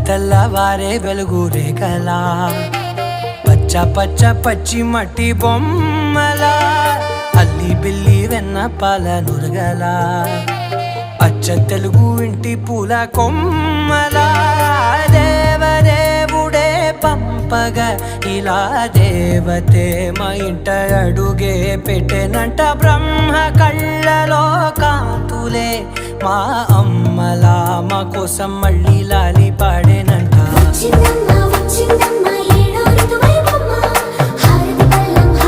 తెల్లవారే వెలుగురే కలా పచ్చ పచ్చ పచ్చి మట్టి బొమ్మల అల్లి బిల్లి వెన్న పాల నురగల అచ్చ తెలుగు ఇంటి పూల కొమ్మల దేవదేవుడే పంపగా ఇలా దేవతే మా ఇంట అడుగే పెట్టెనంట బ్రహ్మ కళ్ళలో కాంతులే మా అమ్మలా మా కోసం మళ్ళీ లాలి పాడేనంట.